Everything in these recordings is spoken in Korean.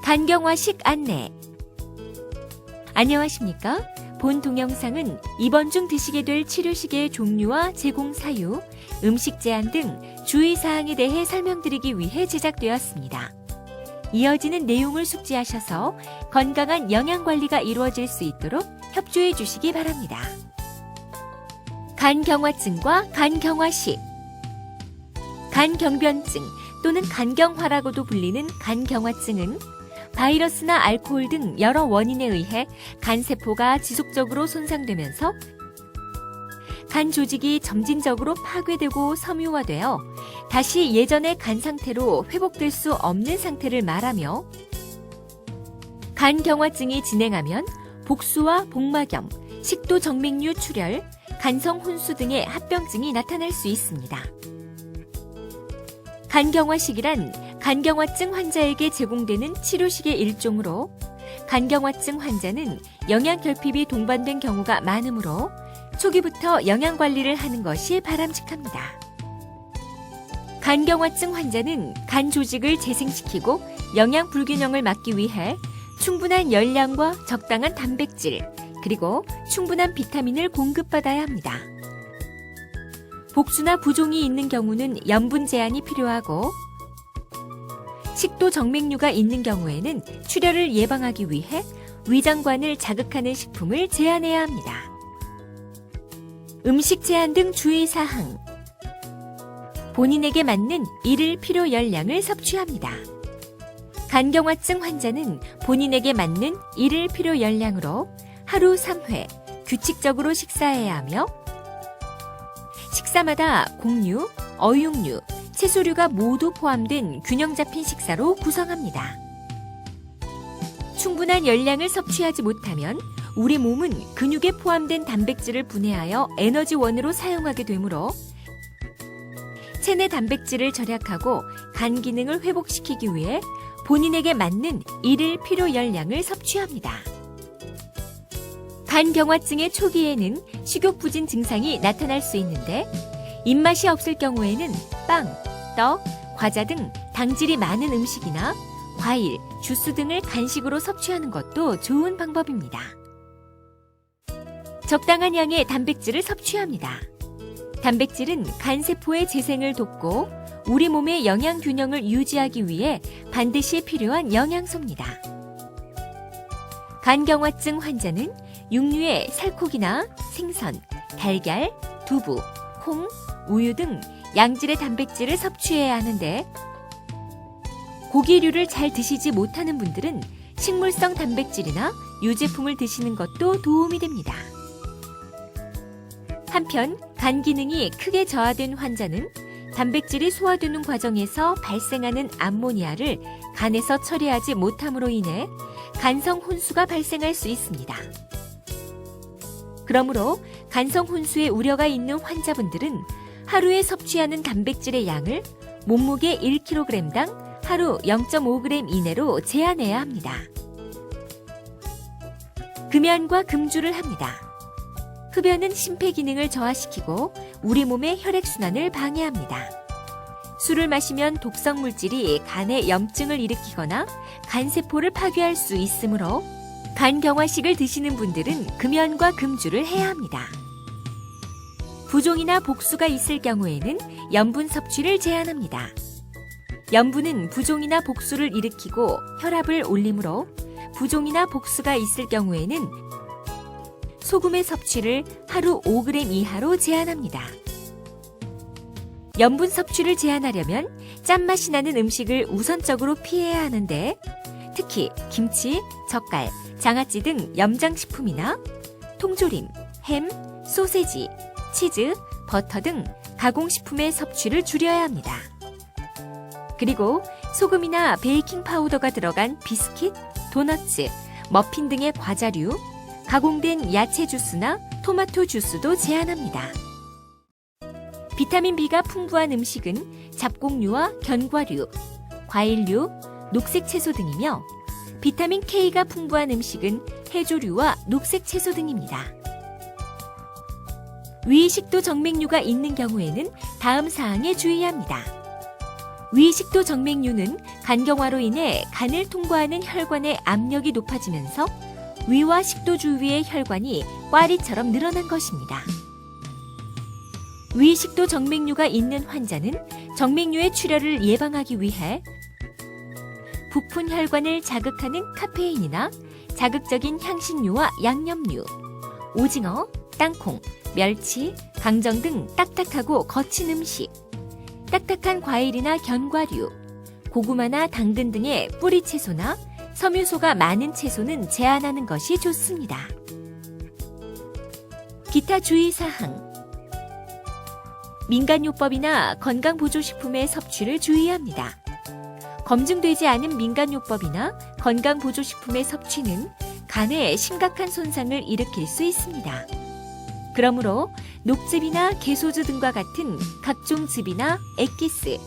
간경화식 안내. 안녕하십니까? 본 동영상은 입원 중 드시게 될 치료식의 종류와 제공 사유, 음식 제한 등 주의사항에 대해 설명드리기 위해 제작되었습니다. 이어지는 내용을 숙지하셔서 건강한 영양관리가 이루어질 수 있도록 협조해 주시기 바랍니다. 간경화증과 간경화식. 간경변증 또는 간경화라고도 불리는 간경화증은 바이러스나 알코올 등 여러 원인에 의해 간세포가 지속적으로 손상되면서 간 조직이 점진적으로 파괴되고 섬유화되어 다시 예전의 간 상태로 회복될 수 없는 상태를 말하며, 간경화증이 진행하면 복수와 복막염, 식도정맥류 출혈, 간성 혼수 등의 합병증이 나타날 수 있습니다. 간경화식이란 간경화증 환자에게 제공되는 치료식의 일종으로, 간경화증 환자는 영양결핍이 동반된 경우가 많으므로 초기부터 영양관리를 하는 것이 바람직합니다. 간경화증 환자는 간 조직을 재생시키고 영양 불균형을 막기 위해 충분한 열량과 적당한 단백질, 그리고 충분한 비타민을 공급받아야 합니다. 복수나 부종이 있는 경우는 염분 제한이 필요하고, 식도 정맥류가 있는 경우에는 출혈을 예방하기 위해 위장관을 자극하는 식품을 제한해야 합니다. 음식 제한 등 주의사항. 본인에게 맞는 일일 필요 열량을 섭취합니다. 간경화증 환자는 본인에게 맞는 일일 필요 열량으로 하루 3회 규칙적으로 식사해야 하며, 식사마다 곡류, 어육류, 채소류가 모두 포함된 균형 잡힌 식사로 구성합니다. 충분한 열량을 섭취하지 못하면 우리 몸은 근육에 포함된 단백질을 분해하여 에너지원으로 사용하게 되므로 체내 단백질을 절약하고 간 기능을 회복시키기 위해 본인에게 맞는 일일 필요 열량을 섭취합니다. 간경화증의 초기에는 식욕부진 증상이 나타날 수 있는데, 입맛이 없을 경우에는 빵, 떡, 과자 등 당질이 많은 음식이나 과일, 주스 등을 간식으로 섭취하는 것도 좋은 방법입니다. 적당한 양의 단백질을 섭취합니다. 단백질은 간세포의 재생을 돕고 우리 몸의 영양 균형을 유지하기 위해 반드시 필요한 영양소입니다. 간경화증 환자는 육류의 살코기나 생선, 달걀, 두부, 콩, 우유 등 양질의 단백질을 섭취해야 하는데, 고기류를 잘 드시지 못하는 분들은 식물성 단백질이나 유제품을 드시는 것도 도움이 됩니다. 한편 간 기능이 크게 저하된 환자는 단백질이 소화되는 과정에서 발생하는 암모니아를 간에서 처리하지 못함으로 인해 간성 혼수가 발생할 수 있습니다. 그러므로 간성 혼수에 우려가 있는 환자분들은 하루에 섭취하는 단백질의 양을 몸무게 1kg당 하루 0.5g 이내로 제한해야 합니다. 금연과 금주를 합니다. 흡연은 심폐기능을 저하시키고 우리 몸의 혈액순환을 방해합니다. 술을 마시면 독성 물질이 간에 염증을 일으키거나 간세포를 파괴할 수 있으므로 간경화식을 드시는 분들은 금연과 금주를 해야 합니다. 부종이나 복수가 있을 경우에는 염분 섭취를 제한합니다. 염분은 부종이나 복수를 일으키고 혈압을 올리므로 부종이나 복수가 있을 경우에는 소금의 섭취를 하루 5g 이하로 제한합니다. 염분 섭취를 제한하려면 짠맛이 나는 음식을 우선적으로 피해야 하는데, 특히 김치, 젓갈, 장아찌 등 염장식품이나 통조림, 햄, 소세지, 치즈, 버터 등 가공식품의 섭취를 줄여야 합니다. 그리고 소금이나 베이킹 파우더가 들어간 비스킷, 도너츠, 머핀 등의 과자류, 가공된 야채 주스나 토마토 주스도 제한합니다. 비타민 B가 풍부한 음식은 잡곡류와 견과류, 과일류, 녹색 채소 등이며, 비타민 K가 풍부한 음식은 해조류와 녹색 채소 등입니다. 위 식도 정맥류가 있는 경우에는 다음 사항에 주의합니다. 위식도 정맥류는 간경화로 인해 간을 통과하는 혈관의 압력이 높아지면서 위와 식도 주위의 혈관이 꽈리처럼 늘어난 것입니다. 위식도 정맥류가 있는 환자는 정맥류의 출혈을 예방하기 위해 부푼 혈관을 자극하는 카페인이나 자극적인 향신료와 양념류, 오징어, 땅콩, 멸치, 강정 등 딱딱하고 거친 음식, 딱딱한 과일이나 견과류, 고구마나 당근 등의 뿌리 채소나 섬유소가 많은 채소는 제한하는 것이 좋습니다. 기타 주의사항. 민간요법이나 건강보조식품의 섭취를 주의합니다. 검증되지 않은 민간요법이나 건강보조식품의 섭취는 간에 심각한 손상을 일으킬 수 있습니다. 그러므로 녹즙이나 게소주 등과 같은 각종 즙이나 액기스,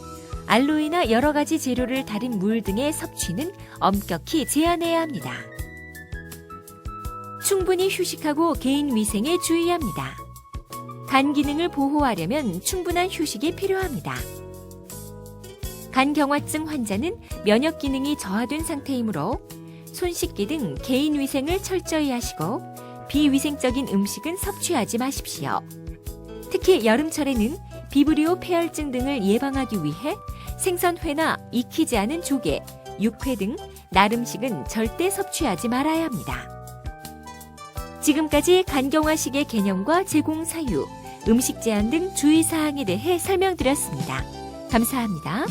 알로에나 여러 가지 재료를 달인 물 등의 섭취는 엄격히 제한해야 합니다. 충분히 휴식하고 개인 위생에 주의합니다. 간 기능을 보호하려면 충분한 휴식이 필요합니다. 간경화증 환자는 면역 기능이 저하된 상태이므로 손 씻기 등 개인 위생을 철저히 하시고 비위생적인 음식은 섭취하지 마십시오. 특히 여름철에는 비브리오 폐혈증 등을 예방하기 위해 생선회나 익히지 않은 조개, 육회 등 날음식은 절대 섭취하지 말아야 합니다. 지금까지 간경화식의 개념과 제공 사유, 음식 제한 등 주의사항에 대해 설명드렸습니다. 감사합니다.